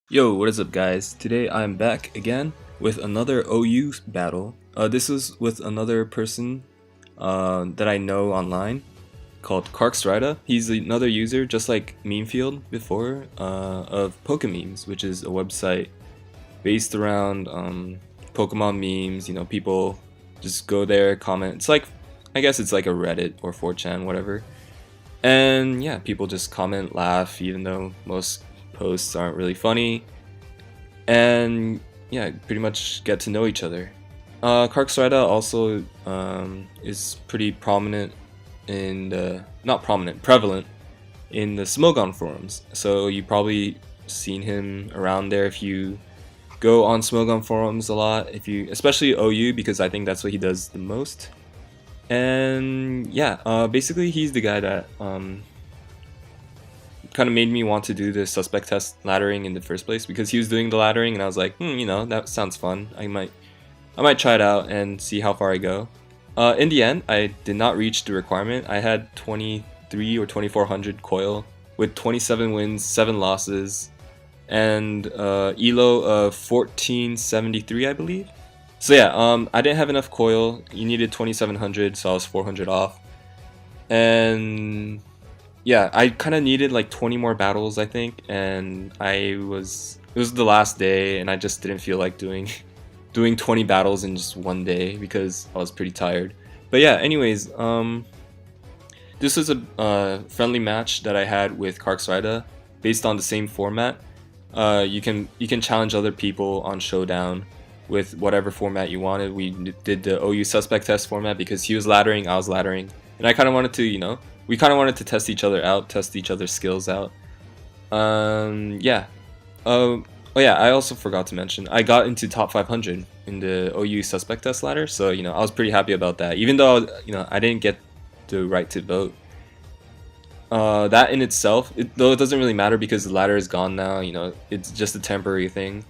Yo, what is up guys? Today I'm back again with another OU battle. This is with another person that I know online called Karxrida. He's another user just like Memefield before of Pokememes, which is a website based around Pokemon memes. You know, people just go there, comment. It's like, I guess it's like a Reddit or 4chan, whatever. And yeah, people just comment, laugh, even though most posts aren't really funny, and yeah, pretty much get to know each other. Karxrida also is pretty prominent in the, not prominent, prevalent in the Smogon forums. So you probably seen him around there if you go on Smogon forums a lot. If you, especially OU, because I think that's what he does the most. And yeah, basically he's the guy that kind of made me want to do the suspect test laddering in the first place, because he was doing the laddering and I was like, you know, that sounds fun. I might try it out and see how far I go. In the end, I did not reach the requirement. I had 23 or 2400 coil with 27 wins, 7 losses, and elo of 1473, I believe. So yeah, I didn't have enough coil. You needed 2700, so I was 400 off. And yeah, I kind of needed like 20 more battles, I think, and it was the last day, and I just didn't feel like doing 20 battles in just one day because I was pretty tired. But yeah, anyways, this was a friendly match that I had with Karxrida based on the same format. You can challenge other people on Showdown with whatever format you wanted. We did the OU suspect test format because he was laddering, I was laddering, and I kind of wanted to, you know, we kind of wanted to test each other out, test each other's skills out. Yeah. Oh yeah, I also forgot to mention, I got into top 500 in the OU suspect test ladder, so you know, I was pretty happy about that, even though, you know, I didn't get the right to vote. That in itself, though it doesn't really matter because the ladder is gone now, you know, it's just a temporary thing.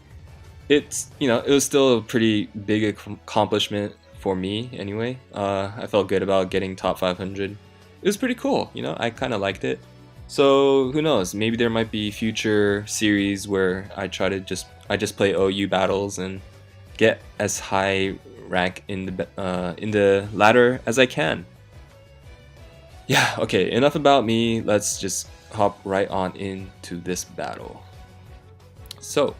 It's, you know, it was still a pretty big accomplishment for me anyway. I felt good about getting top 500. It was pretty cool, you know, I kind of liked it. So who knows, maybe there might be future series where I just play OU battles and get as high rank in the ladder as I can. Yeah, okay, enough about me, let's just hop right on into this battle. So,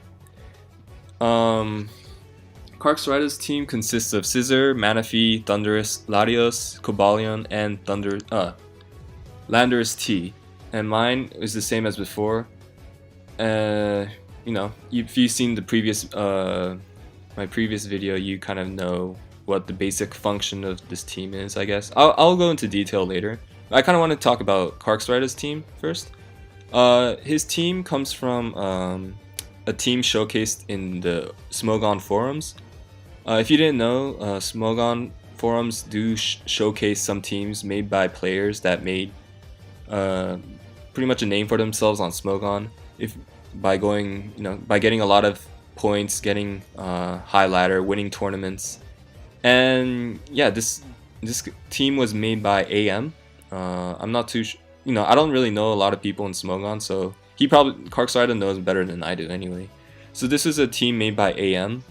Karxrida's team consists of Scissor, Manaphy, Thundurus, Latios, Cobalion, and Landorus T. And mine is the same as before. You know, if you've seen the previous my previous video, you kind of know what the basic function of this team is, I guess. I'll go into detail later. I kind of want to talk about Karxrida's team first. His team comes from a team showcased in the Smogon forums. If you didn't know, Smogon forums do showcase some teams made by players that made pretty much a name for themselves on Smogon, if by going, you know, by getting a lot of points, getting high ladder, winning tournaments. And yeah, this team was made by AM. I'm not too you know, I don't really know a lot of people in Smogon, so Karxrida knows better than I do anyway. So this is a team made by AM.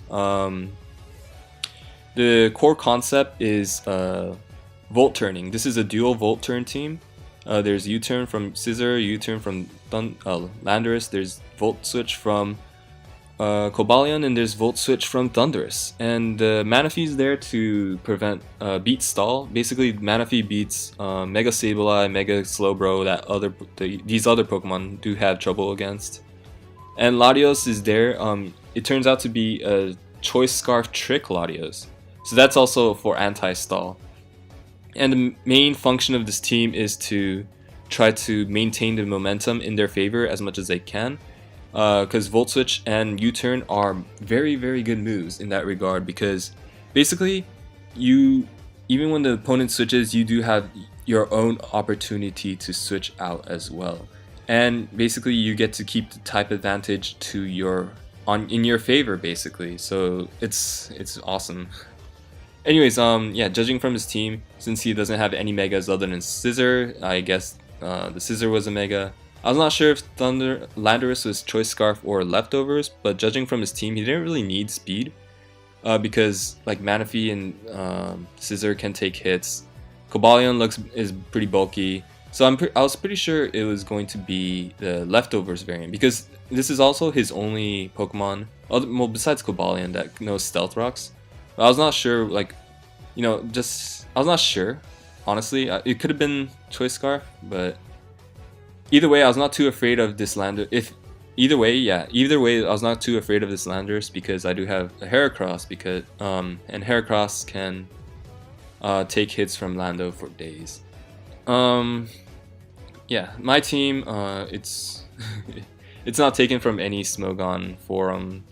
The core concept is volt turning. This is a dual volt turn team. There's U-turn from Scissor, U-turn from Landorus, there's volt switch from Cobalion, and there's volt switch from Thundurus. And Manaphy is there to prevent beat stall. Basically, Manaphy beats Mega Sableye, Mega Slowbro that these other Pokemon do have trouble against. And Latios is there. It turns out to be a Choice Scarf Trick Latios, so that's also for anti-stall. And the main function of this team is to try to maintain the momentum in their favor as much as they can, because Volt Switch and U-turn are very, very good moves in that regard, because basically even when the opponent switches, you do have your own opportunity to switch out as well, and basically you get to keep the type advantage to in your favor, basically. So it's awesome. Anyways, yeah, judging from his team, since he doesn't have any megas other than Scissor, I guess the Scissor was a mega. I was not sure if Thunder Landorus was Choice Scarf or Leftovers, but judging from his team, he didn't really need speed because like Manaphy and Scissor can take hits. Cobalion is pretty bulky, so I was pretty sure it was going to be the Leftovers variant because this is also his only Pokemon, well besides Cobalion, that knows Stealth Rocks. But I was not sure, like, you know, I was not sure. Honestly, it could have been Choice Scarf, but either way, I was not too afraid of this Lander. Either way, I was not too afraid of this Landorus because I do have a Heracross and Heracross can take hits from Lando for days. Yeah, my team, it's it's not taken from any Smogon forum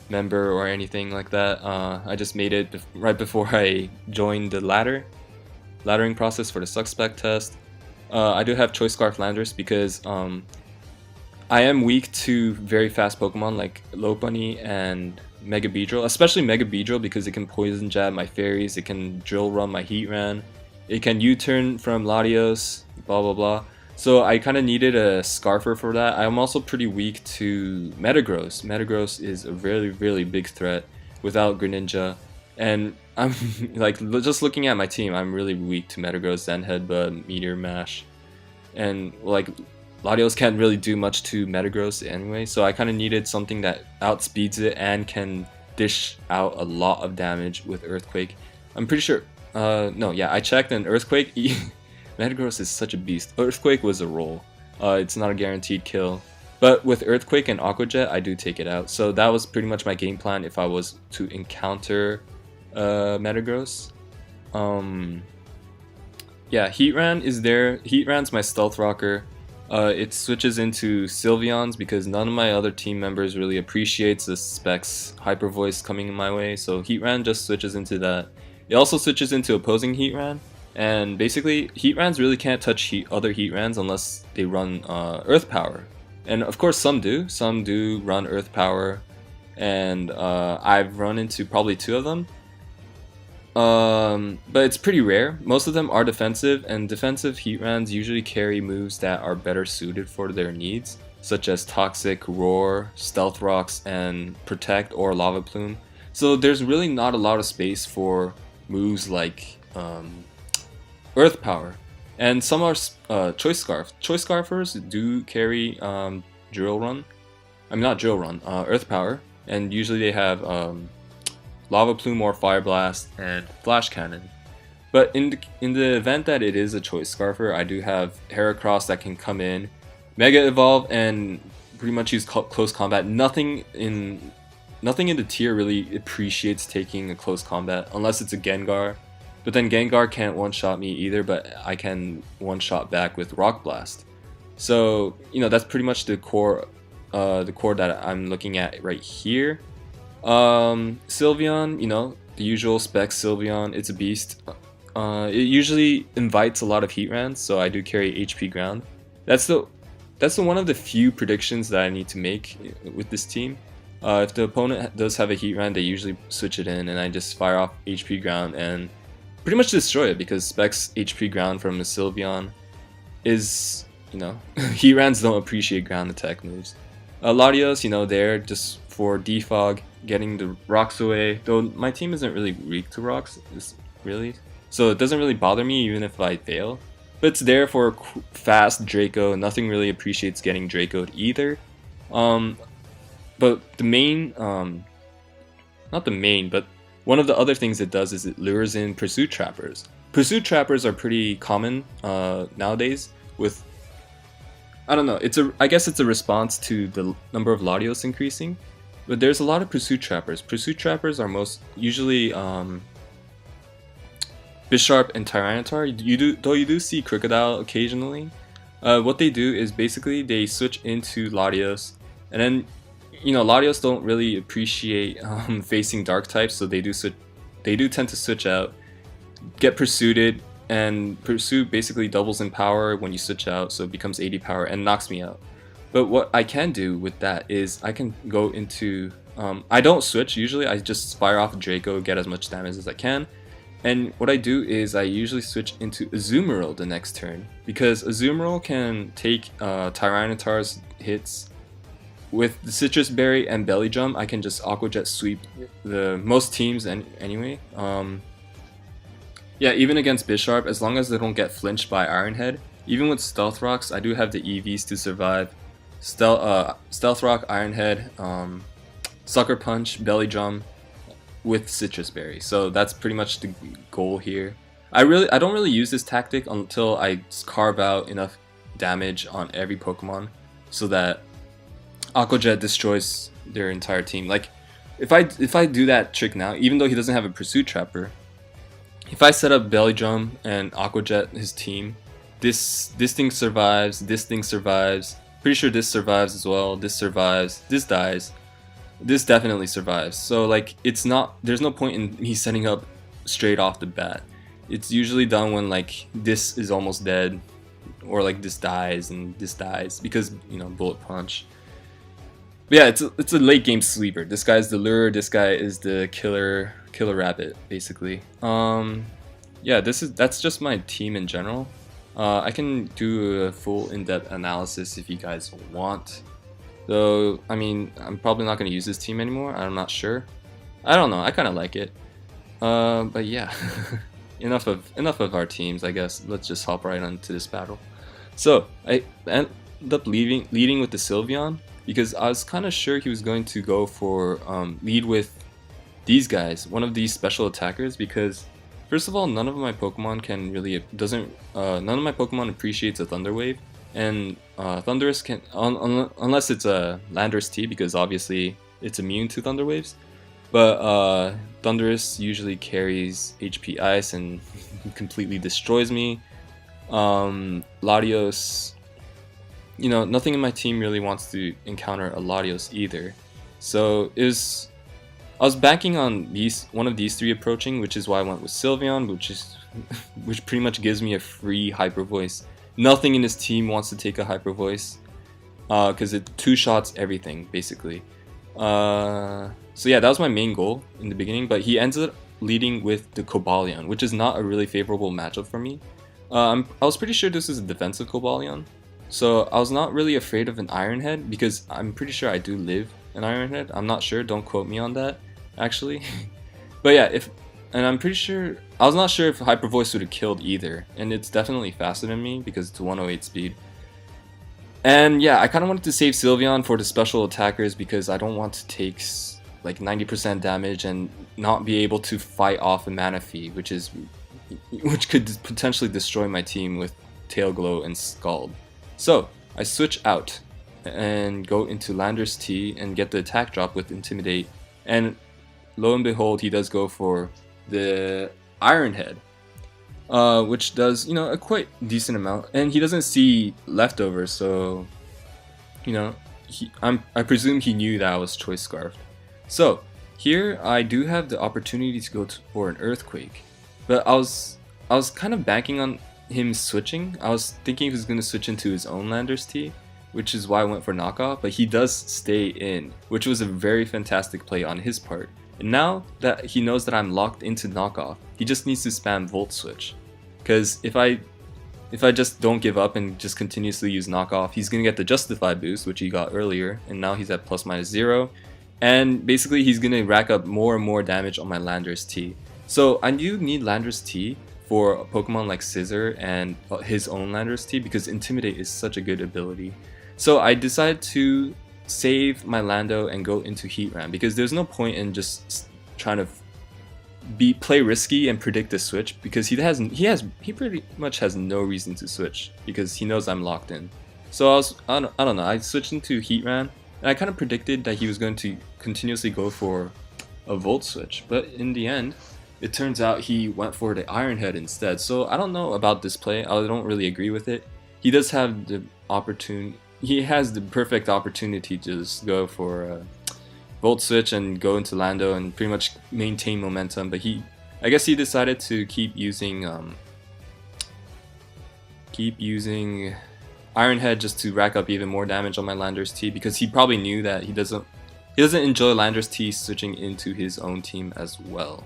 member or anything like that. I just made it right before I joined the laddering process for the Suspect test. I do have Choice Scarf Landorus because I am weak to very fast Pokemon like Lopunny and Mega Beedrill, especially Mega Beedrill because it can Poison Jab my Fairies, it can Drill Run my Heatran, it can U-turn from Latios, blah blah blah. So I kind of needed a Scarfer for that. I'm also pretty weak to Metagross. Metagross is a really big threat without Greninja, and I'm like just looking at my team, I'm really weak to Metagross, Zen Headbutt, Meteor Mash, and like Latios can't really do much to Metagross anyway, so I kind of needed something that outspeeds it and can dish out a lot of damage with Earthquake. I'm pretty sure, no, yeah, I checked and Earthquake, Metagross is such a beast. Earthquake was a roll. It's not a guaranteed kill. But with Earthquake and Aqua Jet, I do take it out. So that was pretty much my game plan if I was to encounter Metagross. Yeah, Heatran is there. Heatran's my Stealth Rocker. It switches into Sylveons because none of my other team members really appreciates the Specs Hyper Voice coming in my way. So Heatran just switches into that. It also switches into opposing Heatran. And basically, Heatrans really can't touch other Heatrans unless they run Earth Power. And of course some do. Some do run Earth Power. And I've run into probably 2 of them. But it's pretty rare. Most of them are defensive, and defensive Heatrans usually carry moves that are better suited for their needs, such as Toxic, Roar, Stealth Rocks, and Protect or Lava Plume. So there's really not a lot of space for moves like Earth Power. And some are Choice Scarf. Choice Scarfers do carry Drill Run. I mean, not Drill Run, Earth Power. And usually they have Lava Plume or Fire Blast and Flash Cannon. But in the event that it is a Choice Scarfer, I do have Heracross that can come in, Mega Evolve, and pretty much use close combat. Nothing in the tier really appreciates taking a close combat unless it's a Gengar. But then Gengar can't one-shot me either, but I can one-shot back with Rock Blast. So, you know, that's pretty much the core that I'm looking at right here. Sylveon, you know, the usual spec Sylveon, it's a beast. It usually invites a lot of Heatrans, so I do carry HP Ground. That's one of the few predictions that I need to make with this team. If the opponent does have a Heatran, they usually switch it in, and I just fire off HP Ground and pretty much destroy it, because Specs HP Ground from a Sylveon is, you know, Heatrans don't appreciate ground attack moves. Latios, you know, they're just for defog, getting the rocks away, though my team isn't really weak to rocks, really, so it doesn't really bother me even if I fail. But it's there for fast Draco. Nothing really appreciates getting Dracoed either. But the main, not the main, but one of the other things it does is it lures in Pursuit Trappers. Pursuit Trappers are pretty common nowadays with, I don't know, I guess it's a response to the number of Latios increasing, but there's a lot of Pursuit Trappers. Pursuit Trappers are usually Bisharp and Tyranitar. Though you do see Crocodile occasionally. What they do is basically they switch into Latios, and then, you know, Latios don't really appreciate facing dark types, so they do tend to switch out, get pursued, and Pursuit basically doubles in power when you switch out, so it becomes 80 power and knocks me out. But what I can do with that is I can go into, I don't switch usually, I just fire off Draco, get as much damage as I can, And what I do is I usually switch into Azumarill the next turn, because Azumarill can take Tyranitar's hits. With the Citrus Berry and Belly Drum, I can just Aqua Jet sweep the most teams anyway. Yeah, even against Bisharp, as long as they don't get flinched by Iron Head. Even with Stealth Rocks, I do have the EVs to survive. Stealth Rock, Iron Head, Sucker Punch, Belly Drum with Citrus Berry. So that's pretty much the goal here. I don't really use this tactic until I carve out enough damage on every Pokemon so that Aqua Jet destroys their entire team. Like, if I do that trick now, even though he doesn't have a Pursuit Trapper, if I set up Belly Drum and Aqua Jet his team, this thing survives, this thing survives, pretty sure this survives as well, this survives, this dies, this definitely survives. So like, there's no point in me setting up straight off the bat. It's usually done when like this is almost dead, or like this dies and this dies, because, you know, Bullet Punch. But yeah, it's a late game sleeper. This guy's the lure, this guy is the killer rabbit, basically. Yeah, that's just my team in general. I can do a full in-depth analysis if you guys want. Though, I mean, I'm probably not going to use this team anymore. I'm not sure. I don't know. I kind of like it. But yeah, enough of our teams, I guess. Let's just hop right onto this battle. So I end up leading with the Sylveon, because I was kind of sure he was going to go for lead with these guys, one of these special attackers, because first of all, none of my Pokemon none of my Pokemon appreciates a Thunder Wave, and Thundurus can, unless it's a Landorus T, because obviously it's immune to Thunder Waves, but Thundurus usually carries HP Ice and completely destroys me. Latios, you know, nothing in my team really wants to encounter a Latios either, so I was banking on one of these three approaching, which is why I went with Sylveon, which pretty much gives me a free Hyper Voice. Nothing in his team wants to take a Hyper Voice, because it two-shots everything, basically. So yeah, that was my main goal in the beginning, but he ends up leading with the Cobalion, which is not a really favorable matchup for me. I was pretty sure this is a defensive Cobalion, so I was not really afraid of an Iron Head, because I'm pretty sure I do live an Iron Head. I'm not sure, don't quote me on that, actually. But yeah, I'm pretty sure, I was not sure if Hyper Voice would have killed either, and it's definitely faster than me because it's 108 speed. And yeah, I kind of wanted to save Sylveon for the special attackers, because I don't want to take like 90% damage and not be able to fight off a Manaphy, which could potentially destroy my team with Tail Glow and Scald. So I switch out and go into Landorus T and get the attack drop with Intimidate, and lo and behold, he does go for the Iron Head, which does, you know, a quite decent amount, and he doesn't see leftovers, so, you know, I presume he knew that I was Choice Scarfed. So here I do have the opportunity to go for an Earthquake, but I was kind of banking on him switching. I was thinking he was going to switch into his own Landorus T, which is why I went for knockoff, but he does stay in, which was a very fantastic play on his part. And now that he knows that I'm locked into knockoff, he just needs to spam Volt Switch, because if I just don't give up and just continuously use knockoff, he's gonna get the Justify boost, which he got earlier, and now he's at ±0, and basically he's gonna rack up more and more damage on my Landorus T. So I do need Landorus T for a Pokemon like Scissor and his own Landorus T, because Intimidate is such a good ability. So I decided to save my Lando and go into Heatran, because there's no point in just trying to play risky and predict the switch, because he pretty much has no reason to switch, because he knows I'm locked in. So I don't know, I switched into Heatran, and I kind of predicted that he was going to continuously go for a Volt Switch, but in the end it turns out he went for the Iron Head instead. So I don't know about this play, I don't really agree with it. He does have the he has the perfect opportunity to just go for a Volt Switch and go into Lando and pretty much maintain momentum, but I guess he decided to keep using Iron Head just to rack up even more damage on my Landorus T, because he probably knew that he doesn't enjoy Landorus T switching into his own team as well,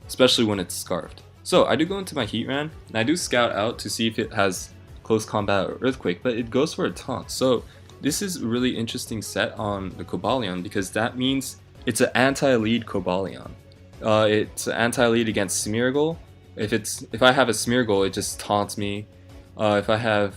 especially when it's Scarfed. So I do go into my Heatran, and I do scout out to see if it has close combat or Earthquake, but it goes for a taunt. So this is a really interesting set on the Cobalion, because that means it's an anti-lead Cobalion. It's an anti-lead against Smeargle. If I have a Smeargle, it just taunts me. If I have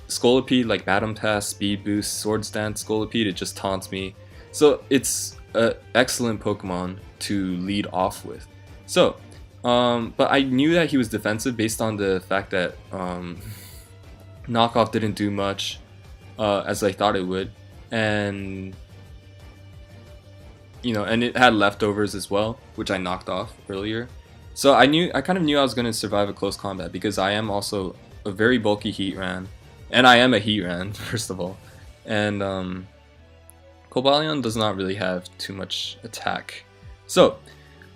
Scolipede, like Baton Pass, Speed Boost, Swords Dance, Scolipede, it just taunts me. So it's an excellent Pokemon to lead off with. So, but I knew that he was defensive based on the fact that Knockoff didn't do much as I thought it would, and and it had leftovers as well, which I knocked off earlier. So I kind of knew I was going to survive a close combat, because I am also a very bulky Heatran, and I am a Heatran first of all, and Cobalion does not really have too much attack. So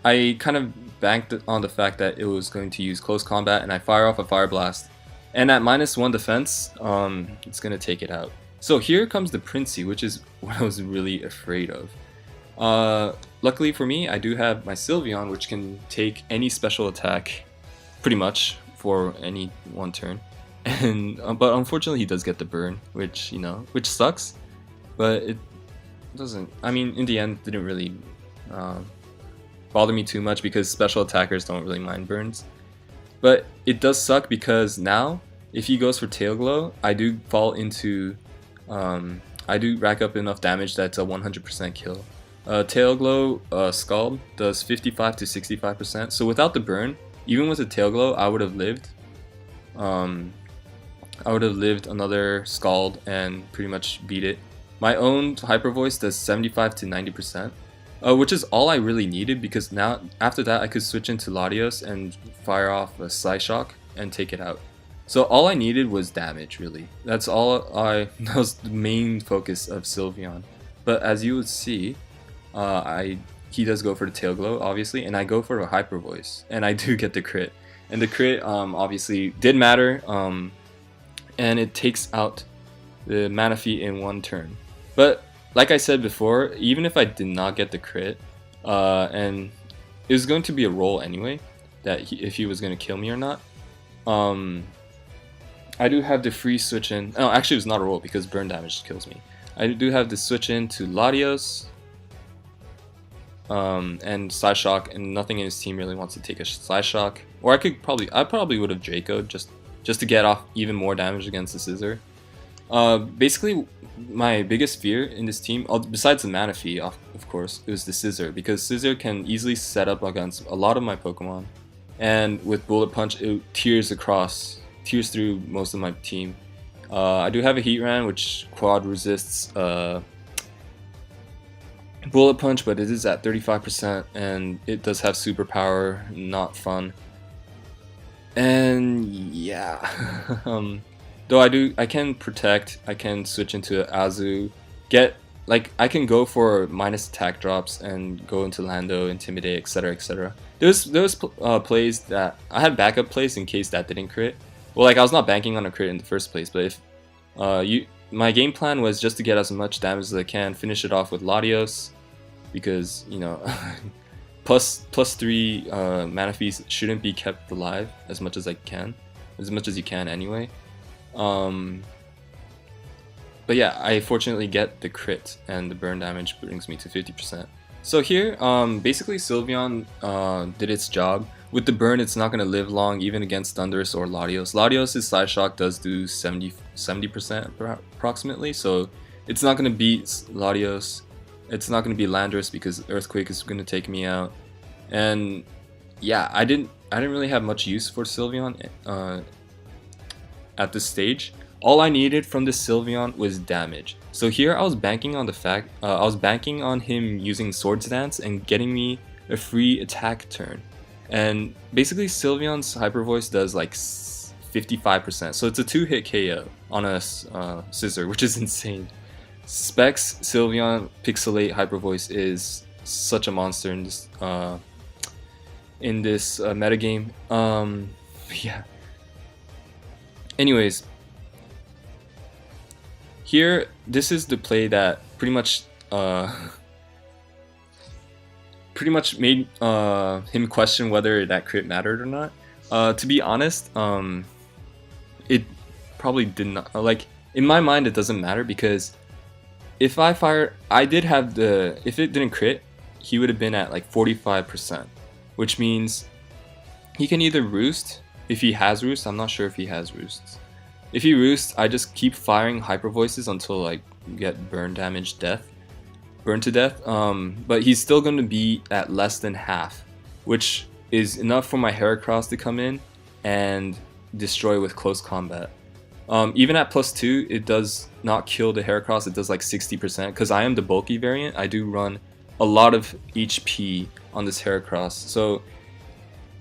I kind of banked on the fact that it was going to use close combat, and I fire off a Fire Blast, and at -1 defense, it's going to take it out. So here comes the Princey, which is what I was really afraid of. Luckily for me, I do have my Sylveon, which can take any special attack pretty much for any one turn, and but unfortunately he does get the burn, which which sucks, but it doesn't, I mean, in the end it didn't really bother me too much, because special attackers don't really mind burns. But it does suck, because now if he goes for Tail Glow, I do fall into I do rack up enough damage that's a 100% kill. Tail Glow Scald does 55 to 65%, so without the burn, even with a Tail Glow, I would have lived. I would have lived another Scald and pretty much beat it. My own Hyper Voice does 75 to 90%, which is all I really needed, because now after that I could switch into Latios and fire off a Psyshock and take it out. So all I needed was damage, really. That's all that was the main focus of Sylveon. But as you would see, he does go for the Tail Glow, obviously, and I go for a Hyper Voice, and I do get the crit. And the crit obviously did matter, and it takes out the Manaphy in one turn. But like I said before, even if I did not get the crit, and it was going to be a roll anyway, that if he was going to kill me or not, I do have the free switch in. Oh, actually it was not a roll, because burn damage kills me. I do have the switch in to Latios, and Psyshock, and nothing in his team really wants to take a Psyshock. Or I probably would have Draco'd just to get off even more damage against the Scizor. Basically, my biggest fear in this team, besides the Manaphy, of course, it was the Scizor, because Scizor can easily set up against a lot of my Pokemon, and with Bullet Punch, it tears through most of my team. I do have a Heatran, which quad resists Bullet Punch, but it is at 35%, and it does have superpower, not fun. And yeah, though I can protect, I can switch into Azu, I can go for minus attack drops and go into Lando, Intimidate, etc, etc. There was plays that I had backup plays in case that didn't crit. Well, I was not banking on a crit in the first place, but if my game plan was just to get as much damage as I can, finish it off with Latios, because plus 3 Manaphy's shouldn't be kept alive as much as you can anyway. But yeah, I fortunately get the crit, and the burn damage brings me to 50%. So here, basically Sylveon did its job. With the burn, it's not going to live long, even against Thundurus or Latios. Latios' Psyshock does do 70% approximately, so it's not going to beat Latios. It's not going to be Landorus, because Earthquake is going to take me out. And yeah, I didn't really have much use for Sylveon at this stage. All I needed from this Sylveon was damage. So here I was banking on him using Swords Dance and getting me a free attack turn. And basically Sylveon's Hyper Voice does like 55%, so it's a 2-hit KO on a Scizor, which is insane. Specs Sylveon Pixelate Hyper Voice is such a monster in this metagame. Yeah. Anyways, here this is the play that pretty much pretty much made him question whether that crit mattered or not. To be honest, it probably did not. Like, in my mind, it doesn't matter, because if I fire, I did have the, if it didn't crit, he would have been at like 45%, which means he can either roost, if he has roost. I'm not sure if he has roosts. If he roosts, I just keep firing hyper voices until like get burn damage burned to death. But he's still going to be at less than half, which is enough for my Heracross to come in and destroy with close combat. Even at +2, it does not kill the Heracross. It does like 60%, because I am the bulky variant. I do run a lot of HP on this Heracross. So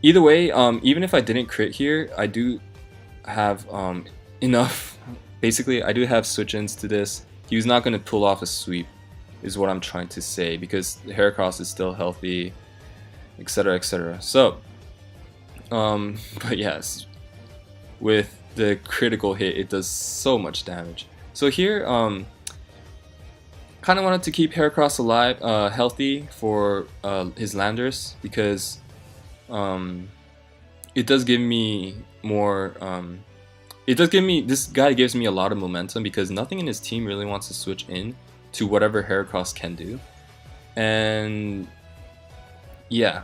either way, even if I didn't crit here, I do have enough. Basically, I do have switch-ins to this. He was not going to pull off a sweep, is what I'm trying to say, because the Heracross is still healthy, etc, etc. So, but yes, with the critical hit, it does so much damage. So here, kind of wanted to keep Heracross alive, healthy for his Landers, because it does give me more. This guy gives me a lot of momentum, because nothing in his team really wants to switch in to whatever Heracross can do, and yeah.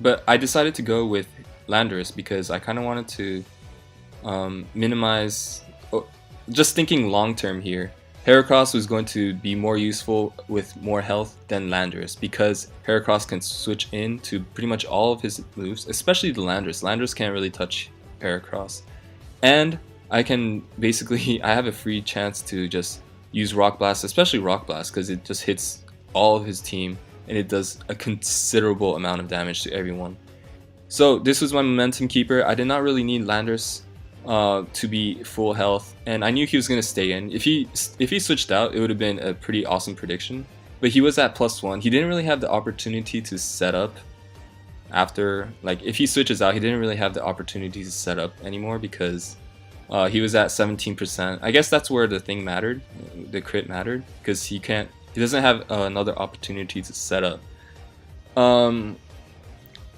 But I decided to go with Landers because I kind of wanted to minimize. Just thinking long term here, Heracross was going to be more useful with more health than Landers, because Heracross can switch in to pretty much all of his moves, especially the Landers. Landers can't really touch Heracross, and I can basically, I have a free chance to just use Rock Blast, especially Rock Blast, because it just hits all of his team and it does a considerable amount of damage to everyone. So this was my momentum keeper. I did not really need Landers to be full health, and I knew he was going to stay in. If he switched out, it would have been a pretty awesome prediction, but he was at +1. He didn't really have the opportunity to set up after, like, if he switches out, he didn't really have the opportunity to set up anymore, because he was at 17%. I guess that's where the thing mattered, the crit mattered, because he doesn't have another opportunity to set up.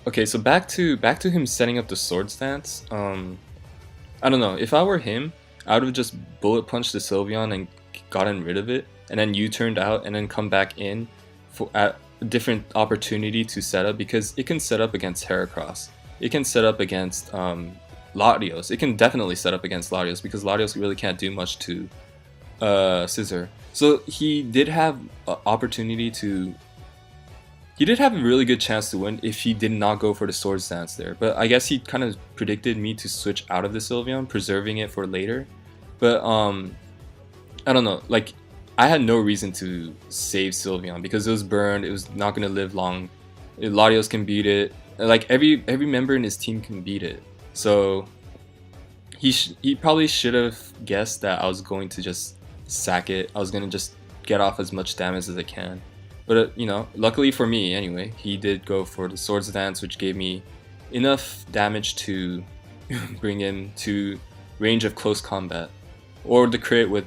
Okay, so back to him setting up the sword stance. I don't know, if I were him, I would have just bullet punched the Sylveon and gotten rid of it, and then U-turned out and then come back in for at a different opportunity to set up, because it can set up against Heracross. It can set up against Latios. It can definitely set up against Latios, because Latios really can't do much to Scissor. So he did have an opportunity to. He did have a really good chance to win if he did not go for the sword stance there. But I guess he kind of predicted me to switch out of the Sylveon, preserving it for later. But I don't know. Like, I had no reason to save Sylveon, because it was burned. It was not going to live long. Latios can beat it. Like, every member in his team can beat it. So he probably should have guessed that I was going to just sack it. I was going to just get off as much damage as I can. But you know, luckily for me anyway, he did go for the Swords Dance, which gave me enough damage to bring him to range of close combat, or the crit with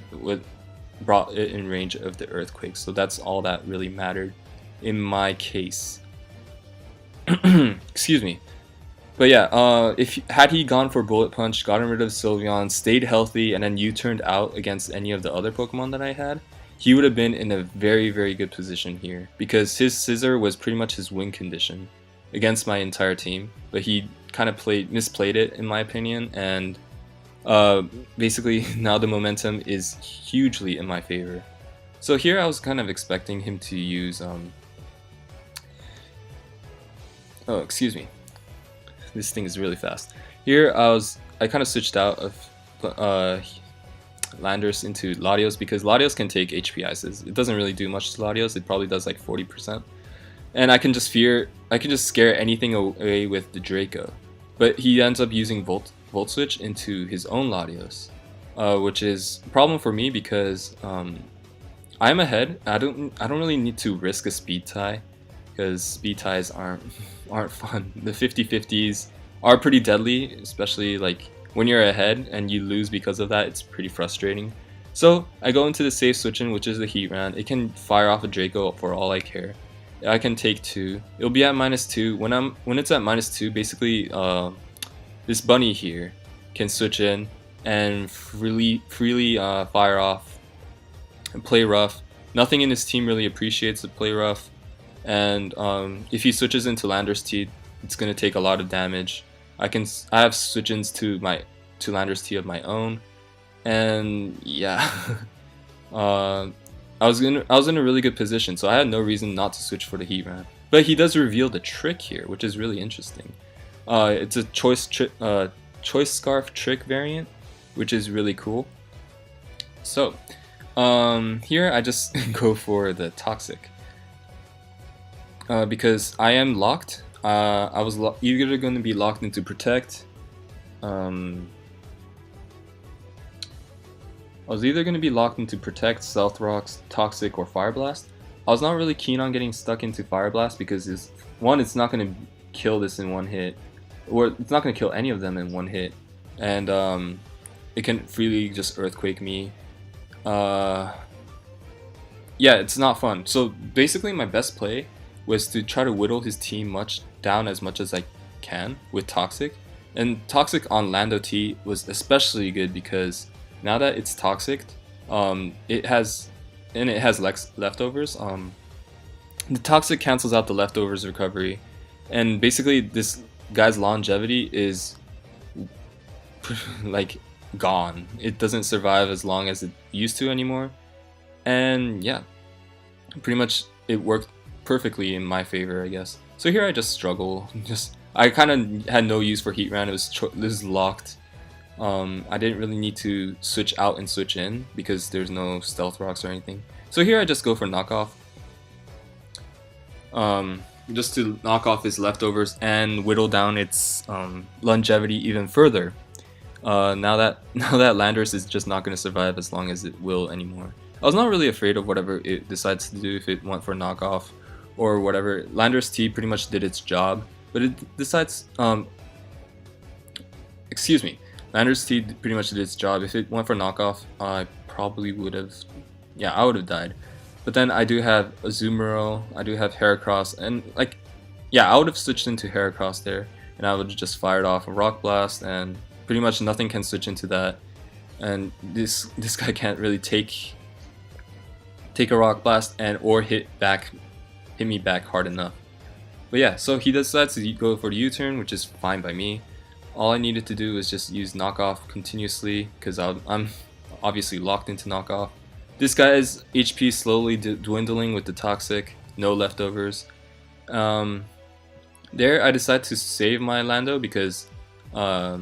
brought it in range of the Earthquake. So that's all that really mattered in my case. Excuse me. But yeah, had he gone for Bullet Punch, gotten rid of Sylveon, stayed healthy, and then U-turned out against any of the other Pokemon that I had, he would have been in a very, very good position here, because his Scissor was pretty much his win condition against my entire team, but he kind of misplayed it in my opinion, and basically now the momentum is hugely in my favor. So here I was kind of expecting him to use oh, excuse me, this thing is really fast. Here I kind of switched out of Landers into Latios, because Latios can take HP Ices. It doesn't really do much to Latios. It probably does like 40%, and I can just scare anything away with the Draco. But he ends up using Volt Switch into his own Latios, which is a problem for me, because I'm ahead. I don't really need to risk a speed tie, because speed ties aren't fun. The 50-50s are pretty deadly, especially like when you're ahead and you lose because of that. It's pretty frustrating. So I go into the safe switch-in, which is the Heat Ran. It can fire off a Draco for all I care. I can take 2. It'll be at -2. When it's at -2, basically this bunny here can switch in and freely fire off and play rough. Nothing in his team really appreciates the play rough, and if he switches into Landorus T, it's gonna take a lot of damage. I have switch-ins to Landorus T of my own, and yeah, I was in a really good position, so I had no reason not to switch for the Heatran. But he does reveal the trick here, which is really interesting. It's a choice scarf trick variant, which is really cool. So here I just go for the toxic because I am locked. I was either going to be locked into protect. I was either going to be locked into Protect, Stealth Rocks, Toxic, or Fire Blast. I was not really keen on getting stuck into Fire Blast because it's not going to kill this in one hit, or it's not going to kill any of them in one hit, and it can freely just Earthquake me. Yeah, it's not fun. So basically my best play was to try to whittle his team down as much as I can with Toxic, and Toxic on Lando T was especially good because now that it's toxic, it has leftovers. The toxic cancels out the leftovers recovery, and basically this guy's longevity is like gone. It doesn't survive as long as it used to anymore, and yeah, pretty much it worked perfectly in my favor, I guess. So here I just struggle. I kind of had no use for Heatran. This is locked. I didn't really need to switch out and switch in because there's no Stealth Rocks or anything. So here I just go for knockoff, just to knock off his leftovers and whittle down its longevity even further. Now that Landorus is just not going to survive as long as it will anymore. I was not really afraid of whatever it decides to do if it went for knockoff or whatever. Landorus T pretty much did its job, but it decides. Excuse me. Landorus T pretty much did its job. If it went for knockoff, I probably would have, yeah, I would have died. But then I do have Azumarill, I do have Heracross, and like, yeah, I would have switched into Heracross there, and I would have just fired off a Rock Blast, and pretty much nothing can switch into that. And this guy can't really take a Rock Blast or hit me back hard enough. But yeah, so he decides to go for the U-turn, which is fine by me. All I needed to do was just use knockoff continuously because I'm obviously locked into knockoff. This guy's HP slowly dwindling with the toxic, no leftovers. There I decided to save my Lando because I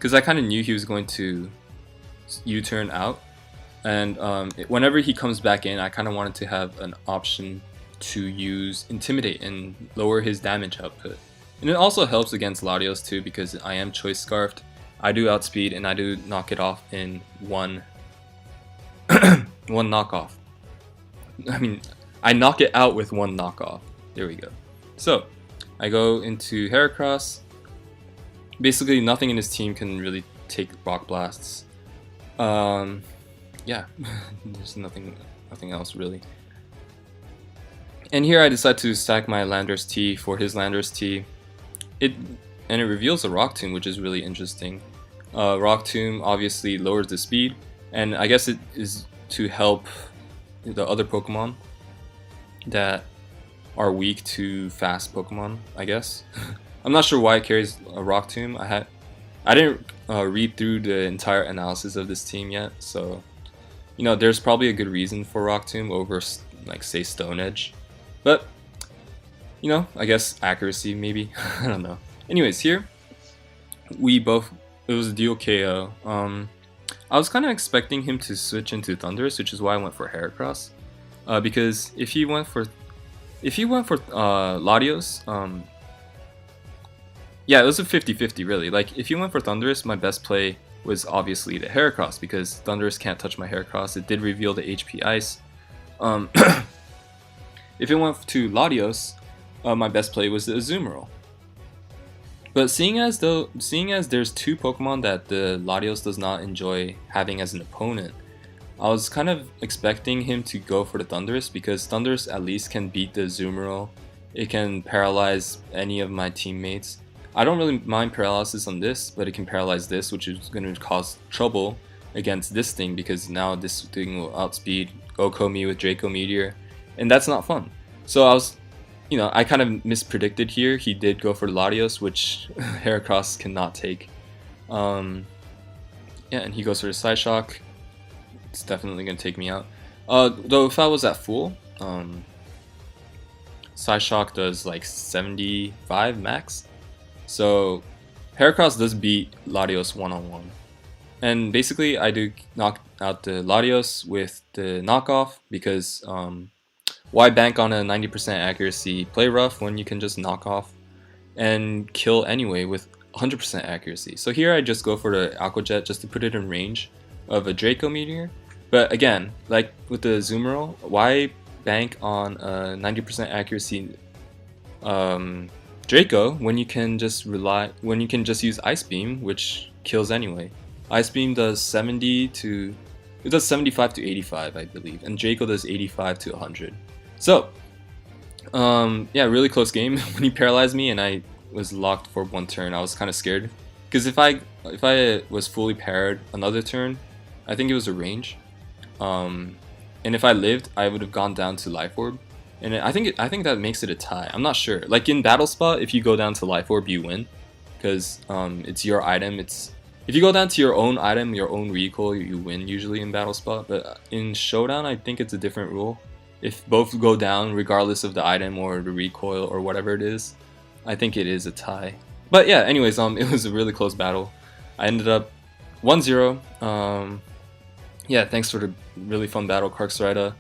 kind of knew he was going to U-turn out, and whenever he comes back in, I kind of wanted to have an option to use Intimidate and lower his damage output. And it also helps against Latios too because I am Choice Scarfed. I do outspeed and I do knock it off in one knockoff. I mean, I knock it out with one knockoff. There we go. So I go into Heracross. Basically, nothing in his team can really take Rock Blasts. Yeah, there's nothing else really. And here I decide to stack my Landorus T for his Landorus T. It reveals a Rock Tomb, which is really interesting. Rock Tomb obviously lowers the speed, and I guess it is to help the other Pokemon that are weak to fast Pokemon, I guess. I'm not sure why it carries a Rock Tomb. I didn't read through the entire analysis of this team yet, so you know, there's probably a good reason for Rock Tomb over, like, say, Stone Edge. But you know, I guess accuracy maybe. I don't know. Anyways, here it was a deal KO. I was kind of expecting him to switch into Thundurus, which is why I went for Heracross. Because if he went for Latios, yeah, it was a 50-50 really. Like if he went for Thundurus, my best play was obviously the Heracross because Thundurus can't touch my Heracross. It did reveal the HP Ice. If it went to Latios, my best play was the Azumarill. But seeing as there's two Pokemon that the Latios does not enjoy having as an opponent, I was kind of expecting him to go for the Thundurus because Thundurus at least can beat the Azumarill. It can paralyze any of my teammates. I don't really mind paralysis on this, but it can paralyze this, which is going to cause trouble against this thing because now this thing will outspeed Gokomi with Draco Meteor, and that's not fun. So I was, I kind of mispredicted here. He did go for Latios, which Heracross cannot take. Yeah, and he goes for the Psyshock. It's definitely going to take me out. Though if I was at full, Psyshock does like 75 max. So Heracross does beat Latios one-on-one. And basically I do knock out the Latios with the knockoff because why bank on a 90% accuracy play rough when you can just knock off and kill anyway with 100% accuracy. So here I just go for the Aqua Jet just to put it in range of a Draco Meteor. But again, like with the Azumarill, why bank on a 90% accuracy Draco when you can just use Ice Beam, which kills anyway. Ice Beam does 75 to 85, I believe, and Draco does 85 to 100. So, yeah, really close game. When he paralyzed me and I was locked for one turn, I was kind of scared because if I was fully parried another turn, I think it was a range, and if I lived, I would have gone down to Life Orb, and I think that makes it a tie. I'm not sure. Like in Battle Spot, if you go down to Life Orb, you win because it's your item. If you go down to your own item, your own recoil, you win usually in Battle Spot. But in Showdown, I think it's a different rule. If both go down, regardless of the item or the recoil or whatever it is, I think it is a tie. But yeah, anyways, it was a really close battle. I ended up 1-0. Yeah, thanks for the really fun battle, Karxrida.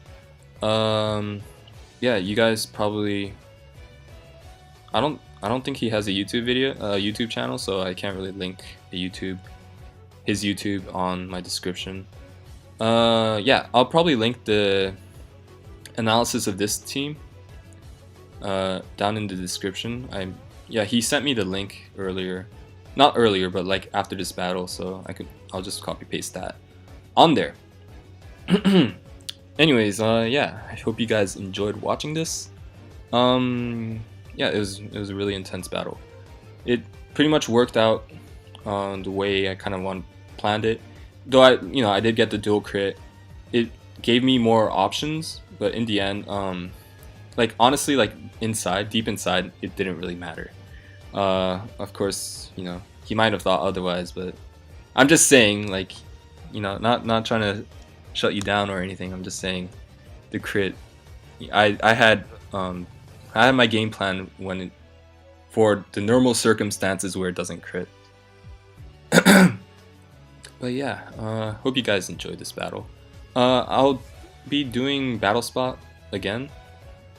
Yeah, you guys probably. I don't think he has a YouTube channel, so I can't really link his YouTube on my description. Yeah, I'll probably link the analysis of this team down in the description. Yeah, he sent me the link earlier, not earlier, but like after this battle, so I'll just copy paste that on there. Anyways, yeah, I hope you guys enjoyed watching this. Yeah, it was a really intense battle. It pretty much worked out the way I kind of planned it. Though I did get the dual crit. It gave me more options, but in the end, like honestly, like deep inside, it didn't really matter. Of course, he might have thought otherwise, but I'm just saying, like, not trying to shut you down or anything. I'm just saying, the crit. I had my game plan for the normal circumstances where it doesn't crit. But yeah, hope you guys enjoyed this battle. I'll be doing Battle Spot again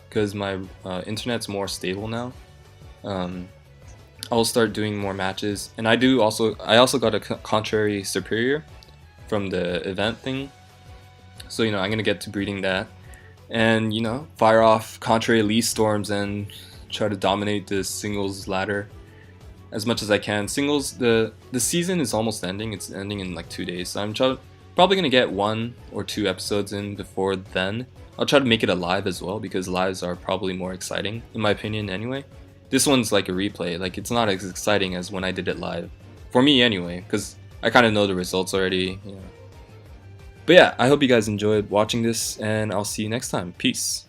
because my internet's more stable now. I'll start doing more matches, and I also got a contrary superior from the event thing. So I'm gonna get to breeding that, and fire off contrary Lee Storms and try to dominate the singles ladder as much as I can. Singles, the season is almost ending. It's ending in like 2 days, so I'm probably gonna get 1 or 2 episodes in before then. I'll try to make it a live as well because lives are probably more exciting in my opinion anyway. This one's like a replay, like it's not as exciting as when I did it live. For me anyway, because I kind of know the results already. But yeah, I hope you guys enjoyed watching this, and I'll see you next time. Peace.